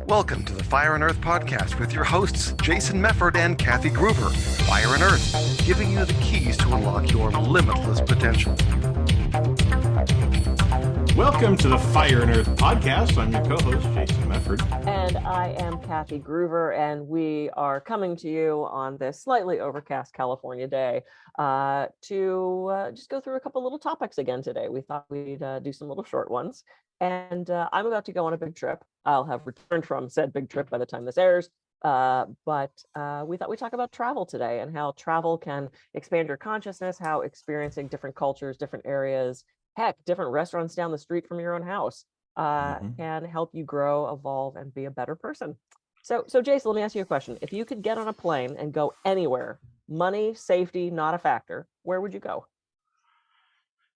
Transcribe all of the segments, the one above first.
Welcome to the Fire and Earth podcast with your hosts, Jason Mefford and Kathy Gruver. Fire and Earth, giving you the keys to unlock your limitless potential. Welcome to the Fire and Earth podcast. I'm your co-host, Jason Mefford. And I am Kathy Gruver, and we are coming to you on this slightly overcast California day to just go through a couple little topics again today. We thought we'd do some little short ones. And I'm about to go on a big trip. I'll have returned from said big trip by the time this airs. But we thought we'd talk about travel today and how travel can expand your consciousness, how experiencing different cultures, different areas, heck, different restaurants down the street from your own house can help you grow, evolve, and be a better person. So Jason, let me ask you a question. If you could get on a plane and go anywhere, money, safety, not a factor, where would you go?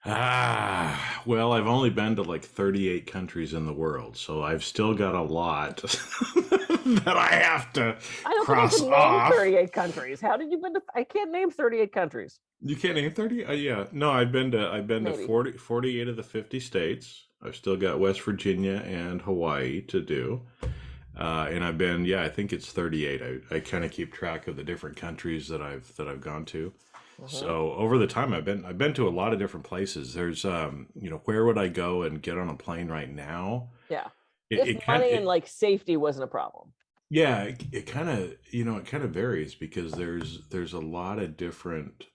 Well, I've only been to like 38 countries in the world, so I've still got a lot that I have to cross think I off. can name 38 countries. How did you been to? I can't name 38 countries. You can't name 30? Yeah. No, I've been to Maybe. 48 of the 50 states. I've still got West Virginia and Hawaii to do. And I've been, I think it's 38. I kind of keep track of the different countries that I've gone to. So over the time I've been to a lot of different places. There's where would I go and get on a plane right now? Yeah. If money and like safety wasn't a problem. Yeah, it kind of varies because there's a lot of different.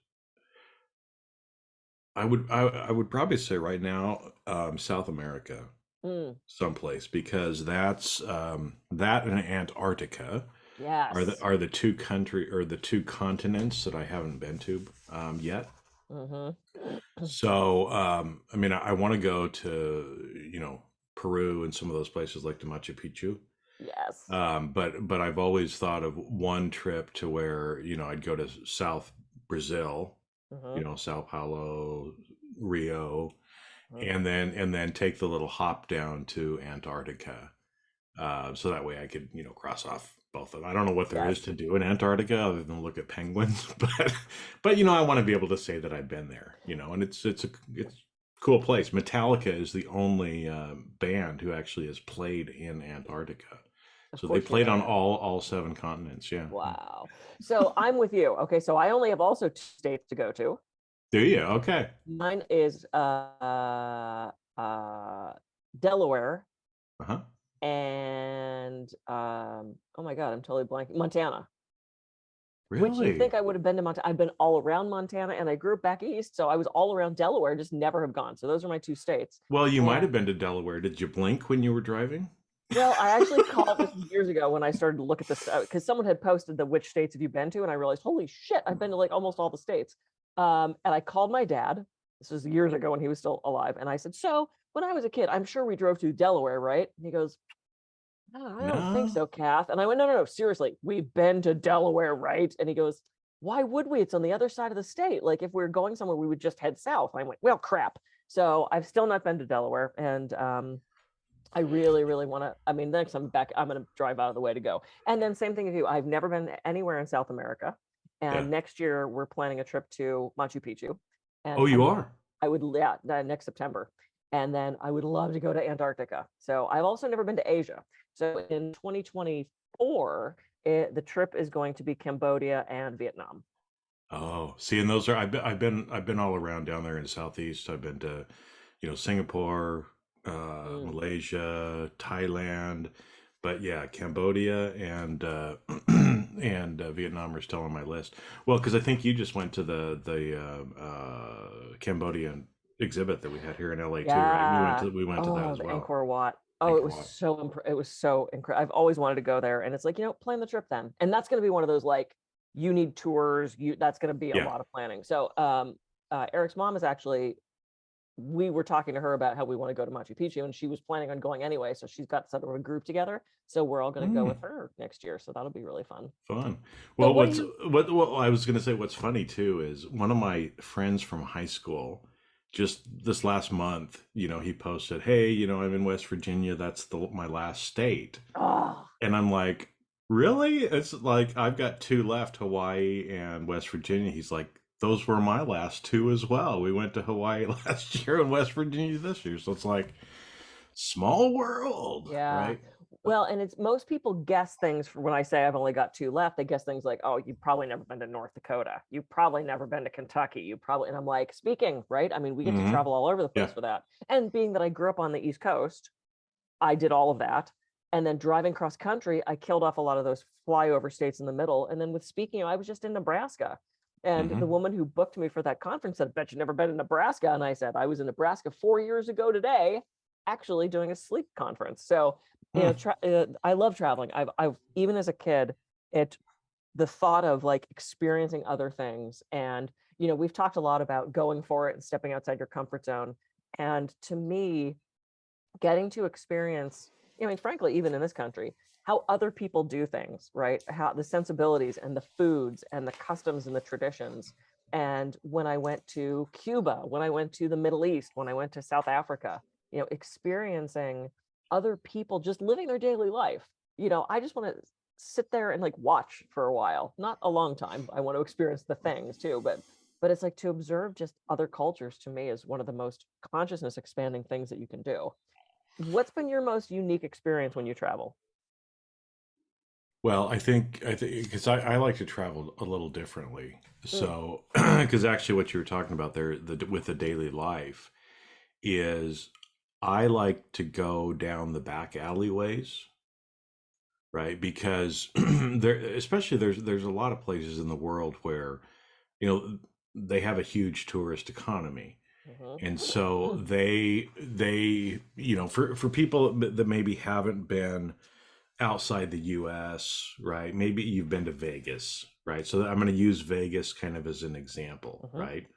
I would probably say right now South America, someplace, because that's that and Antarctica. Yes. Are the two continents that I haven't been to yet. So I want to go to Peru and some of those places like the Machu Picchu. Yes. But I've always thought of one trip to where I'd go to South Brazil, Sao Paulo, Rio, and then take the little hop down to Antarctica. So that way I could cross off both of them. I don't know what there is to do in Antarctica other than look at penguins, but I want to be able to say that I've been there, and it's a cool place. Metallica is the only band who actually has played in Antarctica. So they played on all 7 continents. Yeah. Wow. So I'm with you. Okay. So I only have also 2 states to go to. Do you? Okay. Mine is Delaware. And oh my God, I'm totally blanking. Montana. Really? Which you think I would have been to Montana. I've been all around Montana, and I grew up back east, so I was all around Delaware, just never have gone. So those are my 2 states. Well, you might have been to Delaware. Did you blink when you were driving? Well, I actually called this years ago when I started to look at this, because someone had posted the which states have you been to, and I realized, holy shit, I've been to like almost all the states. And I called my dad. This was years ago when he was still alive, and I said, so when I was a kid, I'm sure we drove to Delaware, right? And he goes, no, I don't think so, Kath. And I went, no, seriously, we've been to Delaware, right? And he goes, why would we? It's on the other side of the state. Like if we were going somewhere, we would just head south. And I went, well, crap. So I've still not been to Delaware. And I really, really want to, next I'm back, I'm going to drive out of the way to go. And then same thing with you. I've never been anywhere in South America. And next year we're planning a trip to Machu Picchu. And you are? I would, next September. And then I would love to go to Antarctica. So I've also never been to Asia. So in 2024, the trip is going to be Cambodia and Vietnam. Oh, see, and those are I've been all around down there in the Southeast. I've been to, Singapore, Malaysia, Thailand, but Cambodia and and Vietnam are still on my list. Well, because I think you just went to the Cambodian exhibit that we had here in LA too, right? We went to that as well. Angkor Wat. It was so incredible. I've always wanted to go there, and it's like, plan the trip then. And that's going to be one of those like you need tours. That's going to be a lot of planning. So Eric's mom is actually. We were talking to her about how we want to go to Machu Picchu, and she was planning on going anyway. So she's got sort of a group together. So we're all going to go with her next year. So that'll be really fun. Well, what I was going to say, what's funny too, is one of my friends from high school, just this last month, he posted, hey, I'm in West Virginia. That's my last state. And I'm like, really? It's like, I've got 2 left, Hawaii and West Virginia. He's like, those were my last 2 as well. We went to Hawaii last year and West Virginia this year. So it's like, small world. Yeah. Right? Well, and it's most people guess things when I say I've only got 2 left, they guess things like, oh, you've probably never been to North Dakota. You've probably never been to Kentucky. You probably, and I'm like, speaking, right? I mean, we get to travel all over the place for that. And being that I grew up on the East Coast, I did all of that. And then driving cross country, I killed off a lot of those flyover states in the middle. And then with speaking, I was just in Nebraska. And the woman who booked me for that conference said, bet you've never been to Nebraska. And I said, I was in Nebraska 4 years ago today, actually doing a sleep conference. So, you know, I love traveling. I've even as a kid, the thought of like experiencing other things. And, you know, we've talked a lot about going for it and stepping outside your comfort zone. And to me, getting to experience, I mean, frankly, even in this country, how other people do things, right? How the sensibilities and the foods and the customs and the traditions. And when I went to Cuba, when I went to the Middle East, when I went to South Africa, you know, experiencing other people just living their daily life. You know, I just want to sit there and like watch for a while, not a long time. I want to experience the things too, but it's like to observe just other cultures to me is one of the most consciousness expanding things that you can do. What's been your most unique experience when you travel? Well, I think because I like to travel a little differently. So, because actually, what you were talking about there, with the daily life, is I like to go down the back alleyways, right? Because there, especially there's a lot of places in the world where, you know, they have a huge tourist economy. And so they, you know, for people that maybe haven't been outside the US, right? Maybe you've been to Vegas, right? So I'm going to use Vegas kind of as an example, right?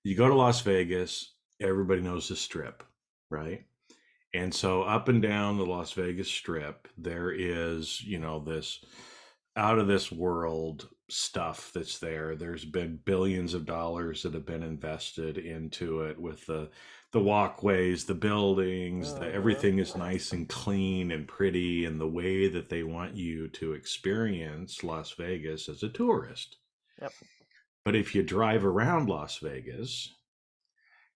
You go to Las Vegas, everybody knows the Strip, right? And so up and down the Las Vegas Strip, there is, you know, this out of this world stuff that's there. There's been billions of dollars that have been invested into it with the walkways, the buildings, everything is nice and clean and pretty, and the way that they want you to experience Las Vegas as a tourist. Yep. But if you drive around Las Vegas,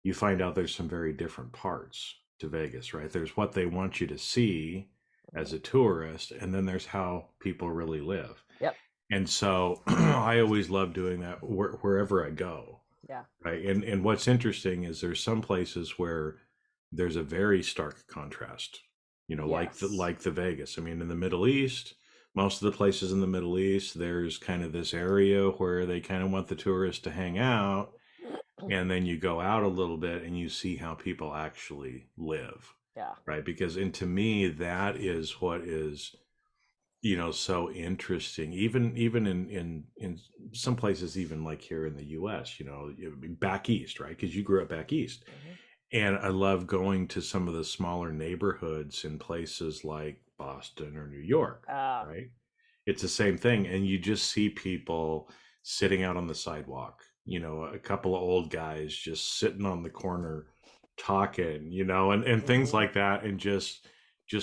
you find out there's some very different parts to Vegas, right? There's what they want you to see as a tourist, and then there's how people really live. Yep. And so I always love doing that wherever I go. Yeah. Right. And what's interesting is there's some places where there's a very stark contrast, you know, like the Vegas. I mean, in the Middle East, most of the places in the Middle East, there's kind of this area where they kind of want the tourists to hang out. And then you go out a little bit and you see how people actually live. Yeah. Right. Because, and to me, that is what is, you know, so interesting, even in some places, even like here in the US, you know, back east, right? Because you grew up back east. And I love going to some of the smaller neighborhoods in places like Boston or New York, right? It's the same thing. And you just see people sitting out on the sidewalk, you know, a couple of old guys just sitting on the corner talking, you know, and things like that. And just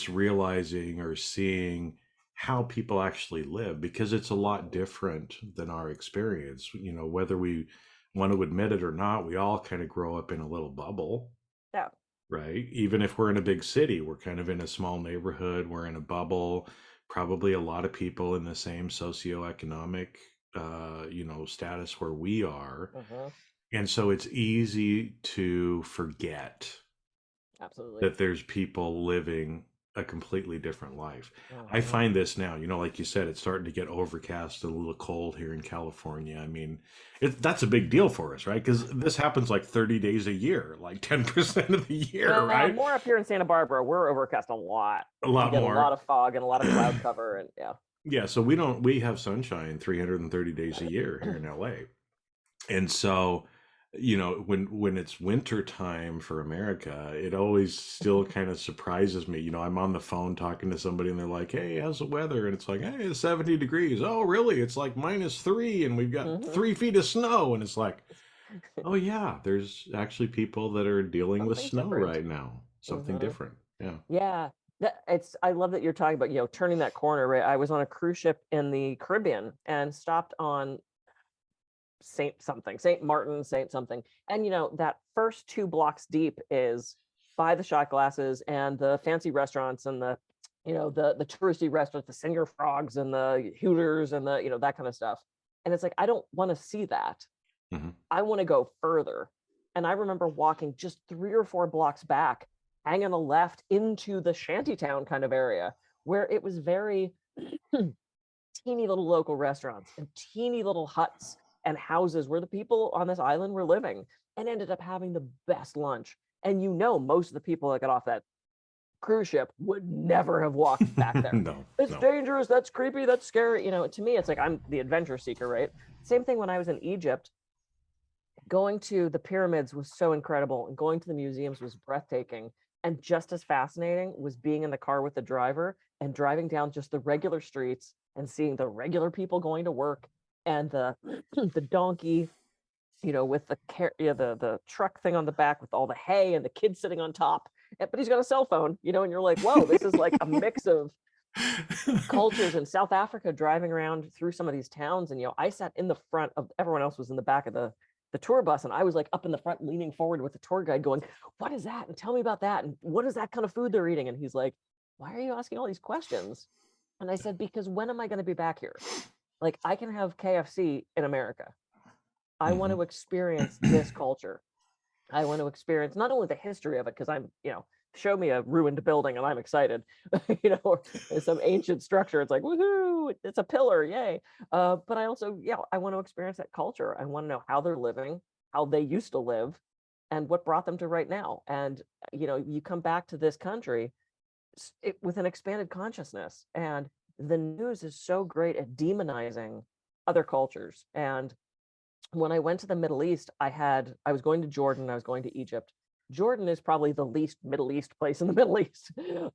realizing or seeing how people actually live, because it's a lot different than our experience. You know, whether we want to admit it or not, we all kind of grow up in a little bubble. Yeah. Right. Even if we're in a big city, we're kind of in a small neighborhood, we're in a bubble, probably a lot of people in the same socioeconomic, you know, status where we are. And so it's easy to forget that there's people living a completely different life. I find this now, you know, like you said, it's starting to get overcast, a little cold here in California. I mean, that's a big deal for us, right? Because this happens like 30 days a year, like 10% of the year, right? More up here in Santa Barbara, we're overcast a lot. A lot more. A lot of fog and a lot of cloud cover, and Yeah, so we have sunshine 330 days a year here in LA. And so, you know, when it's winter time for America, it always still kind of surprises me. You know, I'm on the phone talking to somebody and they're like, hey, how's the weather? And it's like, hey, it's 70 degrees. Oh, really? It's like -3 and we've got 3 feet of snow. And it's like, oh yeah, there's actually people that are dealing with snow right now. Something different. Yeah. Yeah. I love that you're talking about, you know, turning that corner, right? I was on a cruise ship in the Caribbean and stopped on Saint Martin, Saint something. And, you know, that first 2 blocks deep is by the shot glasses and the fancy restaurants and the the touristy restaurants, the Singer Frogs and the Hooters and the that kind of stuff. And it's like, I don't want to see that. Mm-hmm. I want to go further. And I remember walking just 3 or 4 blocks back, hanging a left into the shantytown kind of area, where it was very teeny little local restaurants and teeny little huts and houses where the people on this island were living, and ended up having the best lunch. And most of the people that got off that cruise ship would never have walked back there. It's dangerous, that's creepy, that's scary. To me, it's like, I'm the adventure seeker, right? Same thing when I was in Egypt. Going to the pyramids was so incredible, and going to the museums was breathtaking. And just as fascinating was being in the car with the driver and driving down just the regular streets and seeing the regular people going to work, and the the donkey, with the truck thing on the back with all the hay, and the kid sitting on top, but he's got a cell phone, and you're like, whoa, this is like a mix of cultures. In South Africa, driving around through some of these towns, and I sat in the front of, everyone else was in the back of the tour bus, and I was like up in the front leaning forward with the tour guide going, what is that, and tell me about that, and what is that kind of food they're eating? And he's like, why are you asking all these questions? And I said, because when am I going to be back here? Like, I can have KFC in America. I want to experience this culture. I want to experience not only the history of it, because I'm, show me a ruined building and I'm excited, or some ancient structure. It's like, woohoo, it's a pillar, yay. But I also, I want to experience that culture. I want to know how they're living, how they used to live, and what brought them to right now. And, you come back to this country with an expanded consciousness, and the news is so great at demonizing other cultures. And when I went to the Middle East, I was going to Jordan, I was going to Egypt. Jordan is probably the least Middle East place in the Middle East.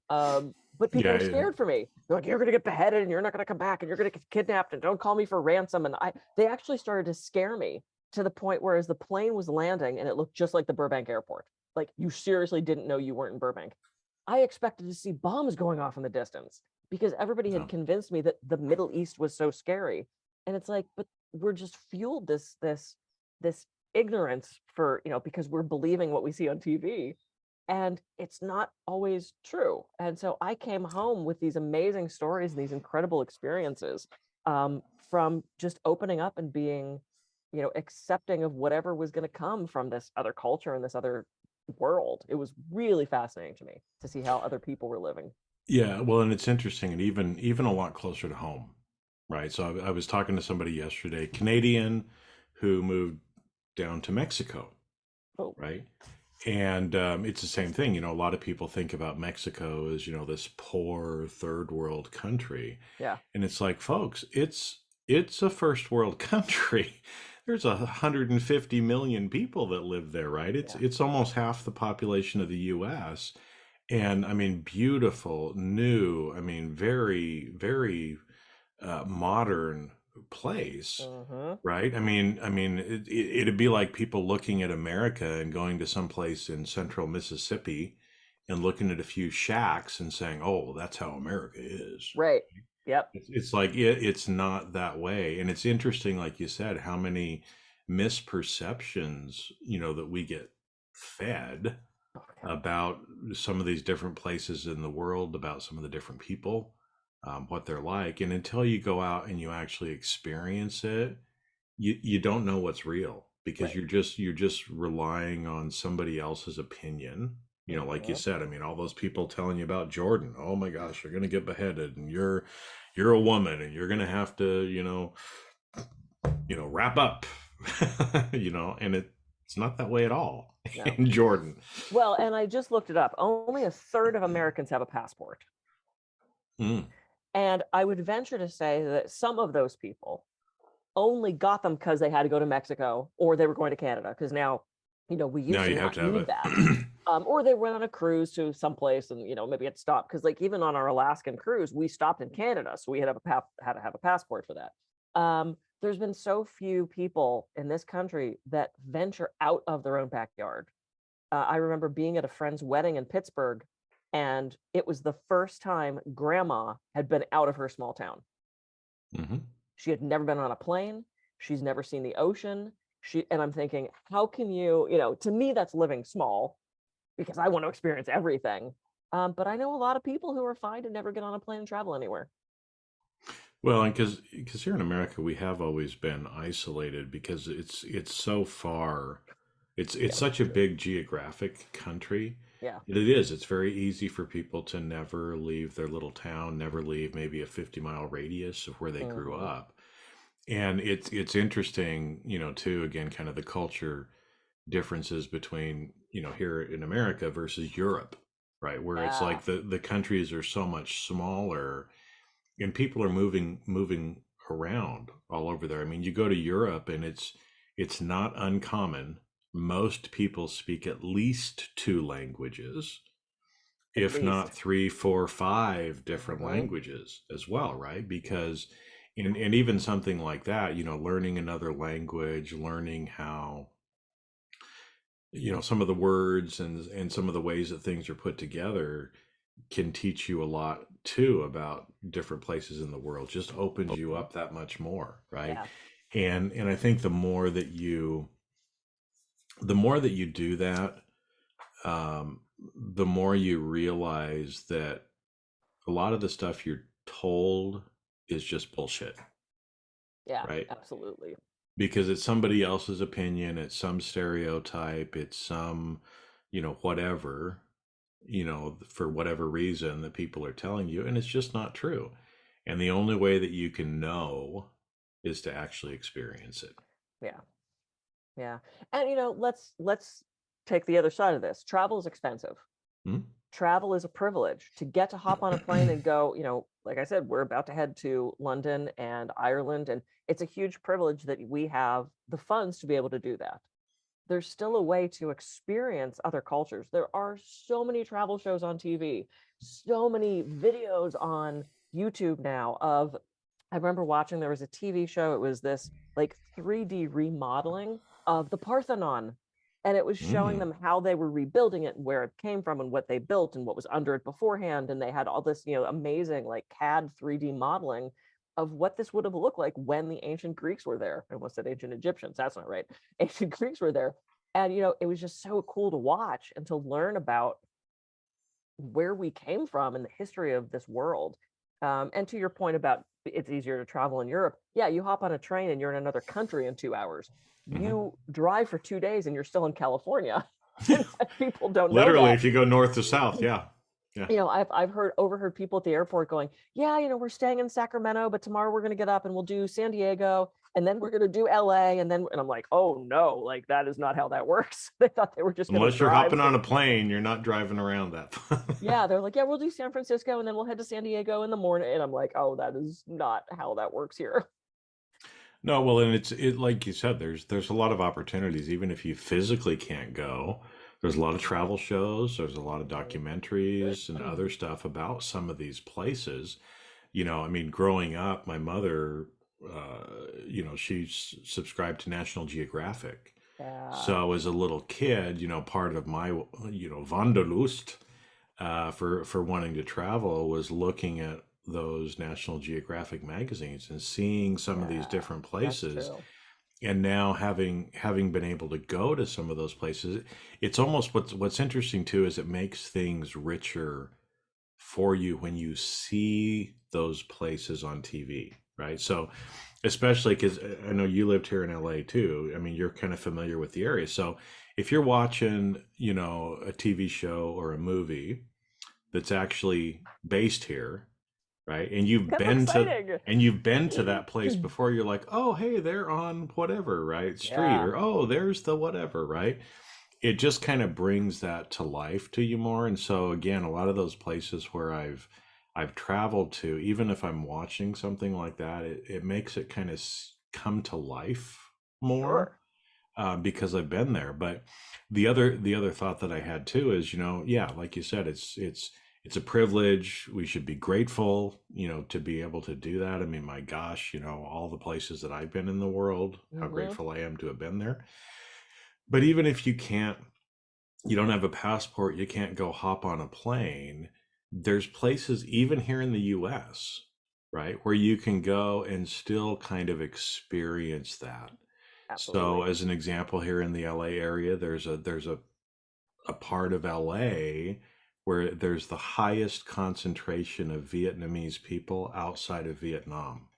But people are scared for me. They're like, you're going to get beheaded and you're not going to come back and you're going to get kidnapped and don't call me for ransom. And they actually started to scare me to the point where, as the plane was landing and it looked just like the Burbank airport, like you seriously didn't know you weren't in Burbank, I expected to see bombs going off in the distance because everybody had convinced me that the Middle East was so scary. And it's like, but we're just fueled this ignorance for, because we're believing what we see on TV, and it's not always true. And so I came home with these amazing stories and these incredible experiences, from just opening up and being, accepting of whatever was going to come from this other culture and this other world. It was really fascinating to me to see how other people were living. Yeah, well, and it's interesting, and even a lot closer to home, right? So I was talking to somebody yesterday, Canadian, who moved down to Mexico, right? And it's the same thing. A lot of people think about Mexico as, this poor third world country. Yeah. And it's like, folks, it's a first world country. There's 150 million people that live there, right? It's almost half the population of the US. And I mean, beautiful, new, I mean, very, very modern place, right? I mean, it'd be like people looking at America and going to some place in central Mississippi and looking at a few shacks and saying, "Oh, that's how America is." Right. Yep. It's like it's not that way, and it's interesting, like you said, how many misperceptions that we get fed about some of these different places in the world, about some of the different people. What they're like, and until you go out and you actually experience it, you don't know what's real, because you're just relying on somebody else's opinion. Like you said, I mean, all those people telling you about Jordan, oh my gosh, you're gonna get beheaded, and you're a woman, and you're gonna have to wrap up, and it's not that way at all in Jordan. Well, and I just looked it up. Only a third of Americans have a passport. And I would venture to say that some of those people only got them because they had to go to Mexico, or they were going to Canada, because now, we used to not need that. Or they went on a cruise to someplace and, maybe it stopped. Because like even on our Alaskan cruise, we stopped in Canada. So we had to have a passport for that. There's been so few people in this country that venture out of their own backyard. I remember being at a friend's wedding in Pittsburgh, and it was the first time grandma had been out of her small town. She had never been on a plane. She's never seen the ocean. And I'm thinking, how can you, to me, that's living small, because I want to experience everything. But I know a lot of people who are fine to never get on a plane and travel anywhere. Well, and because here in America we have always been isolated because it's so far, it's Yeah, such a big geographic country. yeah. It is. It's very easy for people to never leave their little town, never leave maybe a 50-mile radius of where they grew Hmm. up. And it's interesting, too, again, kind of the culture differences between, here in America versus Europe, right? Where it's Yeah, like the countries are so much smaller and people are moving around all over there. I mean, you go to Europe and it's not uncommon. Most people speak at least two languages, at if not least. three, four, five different Hmm. languages as well, right? Because and even something like that, learning another language, learning how, some of the words and some of the ways that things are put together can teach you a lot too about different places in the world. Just opens you up that much more, right? Yeah. And I think the more that you do that, um, the more you realize that a lot of the stuff you're told is just bullshit, Yeah, right? absolutely. Because it's somebody else's opinion, it's some stereotype, it's some, whatever, for whatever reason that people are telling you, and it's just not true. And the only way that you can know is to actually experience it. Yeah. Yeah. And let's take the other side of this. Travel is expensive. Hmm? Travel is a privilege. To get to hop on a plane and go, like I said, we're about to head to London and Ireland, and it's a huge privilege that we have the funds to be able to do that. There's still a way to experience other cultures. There are so many travel shows on TV, so many videos on YouTube now of I remember watching there was a TV show, it was this like 3D remodeling of the Parthenon. And it was showing Mm. them how they were rebuilding it and where it came from and what they built and what was under it beforehand. And they had all this, amazing like CAD 3D modeling of what this would have looked like when the ancient Greeks were there. I almost said ancient Egyptians. That's not right. Ancient Greeks were there. And it was just so cool to watch and to learn about where we came from and the history of this world. And to your point about it's easier to travel in Europe, yeah, you hop on a train and you're in another country in 2 hours. Hmm. You drive for 2 days and you're still in California. And people don't know Literally, that. if you go north to south, yeah. Yeah. I've overheard people at the airport going, yeah, we're staying in Sacramento, but tomorrow we're going to get up and we'll do San Diego, and then we're going to do LA, and I'm like, oh no, like that is not how that works. They thought they were just going to Unless you're drive. hopping on a plane, you're not driving around that. Yeah, they're like, yeah, we'll do San Francisco, and then we'll head to San Diego in the morning, and I'm like, oh, that is not how that works here. No, well, and it like you said, there's a lot of opportunities, even if you physically can't go. There's a lot of travel shows, there's a lot of documentaries and other stuff about some of these places. I mean, growing up, my mother, she subscribed to National Geographic. Yeah, So as a little kid, part of my, Wanderlust, for wanting to travel was looking at those National Geographic magazines and seeing some of these yeah, different that's places. true. And now having been able to go to some of those places, it's almost what's interesting too is it makes things richer for you when you see those places on TV, right? So especially because I know you lived here in LA too. I mean, you're kind of familiar with the area. So if you're watching, a TV show or a movie that's actually based here, right? And you've That's been to exciting. that place before, you're like, oh, hey, they're on whatever, right? Street, Yeah, or oh, there's the whatever, right? It just kind of brings that to life to you more. And so again, a lot of those places where I've traveled to, even if I'm watching something like that, it makes it kind of come to life more, sure. because I've been there. But the other thought that I had too is, yeah, like you said, it's a privilege. We should be grateful, to be able to do that. I mean, my gosh, all the places that I've been in the world, how Hmm. grateful I am to have been there. But even if you don't have a passport, you can't go hop on a plane. There's places, even here in the US, right, where you can go and still kind of experience that. So, Absolutely. as an example, here in the LA area, there's a part of LA where there's the highest concentration of Vietnamese people outside of Vietnam.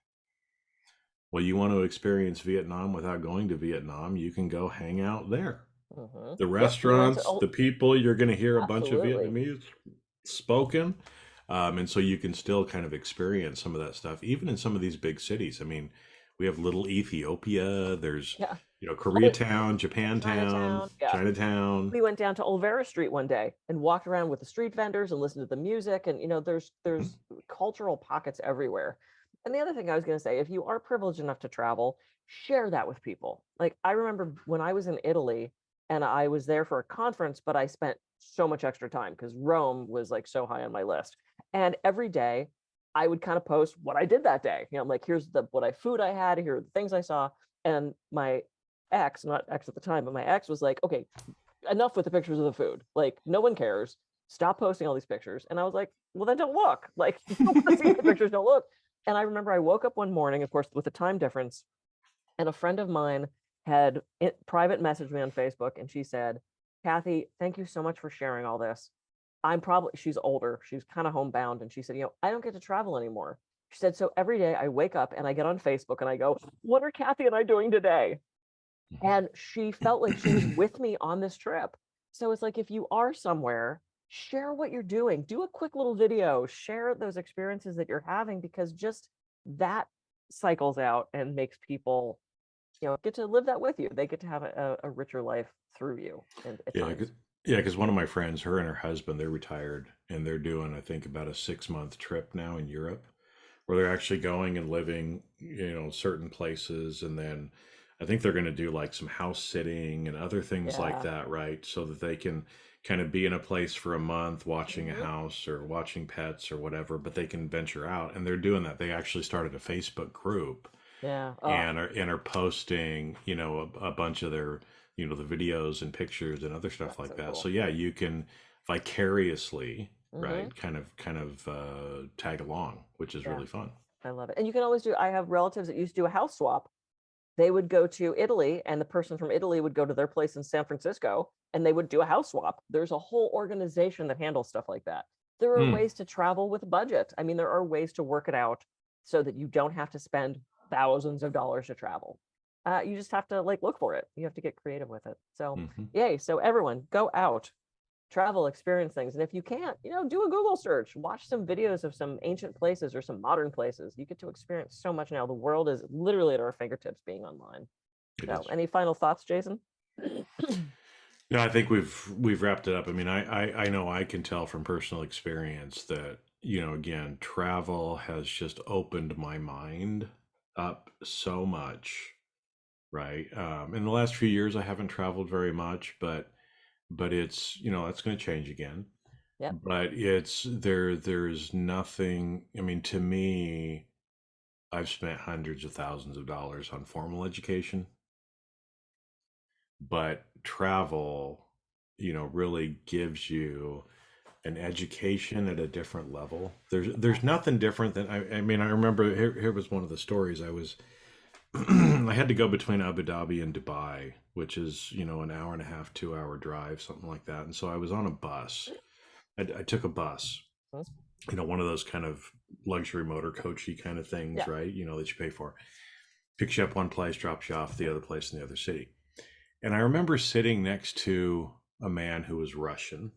Well, you want to experience Vietnam without going to Vietnam, you can go hang out there. Mm-hmm. The Yep, we went to restaurants, the people, you're going to hear a bunch of absolutely. Vietnamese spoken. And so you can still kind of experience some of that stuff, even in some of these big cities. I mean, we have little Ethiopia, there's, Yeah. Koreatown, Japantown, Chinatown. Yeah. Chinatown. We went down to Olvera Street one day and walked around with the street vendors and listened to the music. And there's cultural pockets everywhere. And the other thing I was going to say, if you are privileged enough to travel, share that with people. Like I remember when I was in Italy and I was there for a conference, but I spent so much extra time because Rome was like so high on my list. And every day I would kind of post what I did that day. I'm like, here's what food I had, here are the things I saw. And my ex, not ex at the time, but my ex was like, okay, enough with the pictures of the food. Like, no one cares. Stop posting all these pictures. And I was like, well, then don't look. Like, you don't want to see the pictures, don't look. And I remember I woke up one morning, of course, with a time difference, and a friend of mine had private messaged me on Facebook, and she said, Kathy, thank you so much for sharing all this. She's older, she's kind of homebound, and she said, I don't get to travel anymore. She said, so every day I wake up and I get on Facebook and I go, what are Kathy and I doing today? And she felt like she was with me on this trip. So it's like, if you are somewhere, share what you're doing, do a quick little video, share those experiences that you're having, because just that cycles out and makes people, get to live that with you. They get to have a richer life through you. And because one of my friends, her and her husband, they're retired and they're doing, I think, about a 6-month trip now in Europe, where they're actually going and living, certain places. And then I think they're going to do like some house sitting and other things like that, right? So that they can kind of be in a place for a month watching a house or watching pets or whatever, but they can venture out. And they're doing that. They actually started a Facebook group and are posting, a bunch of their, the videos and pictures and other stuff like that. Cool. So yeah, you can vicariously, right, kind of tag along, which is really fun. I love it. And you can always I have relatives that used to do a house swap. They would go to Italy and the person from Italy would go to their place in San Francisco and they would do a house swap. There's a whole organization that handles stuff like that. There are ways to travel with budget. I mean, there are ways to work it out so that you don't have to spend thousands of dollars to travel. You just have to look for it. You have to get creative with it. So yay. So everyone go out, travel, experience things. And if you can't, do a Google search, watch some videos of some ancient places or some modern places. You get to experience so much now. The world is literally at our fingertips being online. So any final thoughts, Jason? No, I think we've wrapped it up. I mean, I know I can tell from personal experience that, again, travel has just opened my mind up so much, right? In the last few years, I haven't traveled very much, but it's, that's going to change again. Yeah. But there's nothing, I mean, to me, I've spent hundreds of thousands of dollars on formal education, but travel, really gives you an education at a different level. There's nothing different than, I mean, I remember here was one of the stories. I had to go between Abu Dhabi and Dubai, which is, an hour and a half, 2-hour drive, something like that. And so I was on a bus. I took a bus, one of those kind of luxury motor coachy kind of things, right? That you pay for. Picks you up one place, drops you off the other place in the other city. And I remember sitting next to a man who was Russian.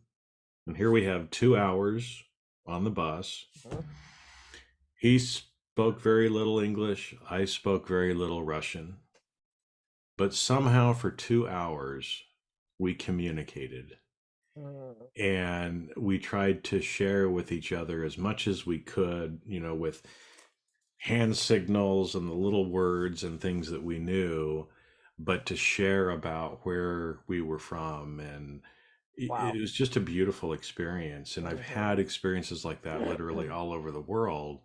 And here we have 2 hours on the bus. He spoke very little English. I spoke very little Russian. But somehow for 2 hours, we communicated. And we tried to share with each other as much as we could, with hand signals and the little words and things that we knew, but to share about where we were from. And it was just a beautiful experience. And I've had experiences like that literally all over the world,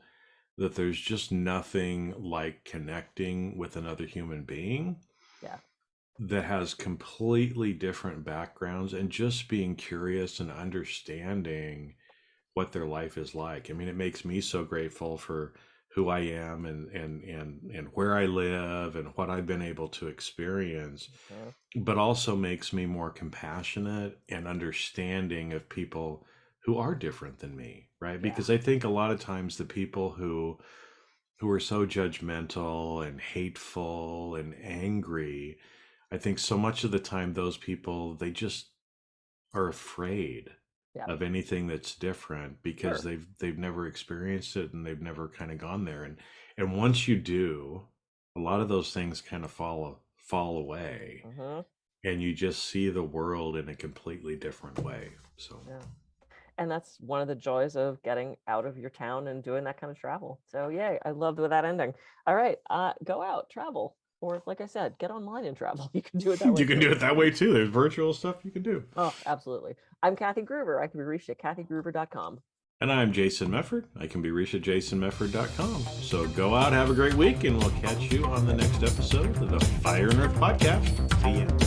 that there's just nothing like connecting with another human being that has completely different backgrounds and just being curious and understanding what their life is like. I mean, it makes me so grateful for who I am and where I live and what I've been able to experience, but also makes me more compassionate and understanding of people who are different than me, right? Yeah. Because I think a lot of times the people who are so judgmental and hateful and angry, I think so much of the time those people, they just are afraid Yeah. of anything that's different because Sure. they've never experienced it and they've never kind of gone there. And once you do, a lot of those things kind of fall away, and you just see the world in a completely different way. So Yeah. And that's one of the joys of getting out of your town and doing that kind of travel. So yay, I loved that ending. All right, go out, travel, or like I said, get online and travel. You can do it that way. you can do it that way too. There's virtual stuff you can do. Oh, absolutely. I'm Kathy Gruver. I can be reached at kathygruver.com. And I'm Jason Mefford. I can be reached at jasonmefford.com. So go out, have a great week, and we'll catch you on the next episode of the Fire and Earth Podcast. See ya.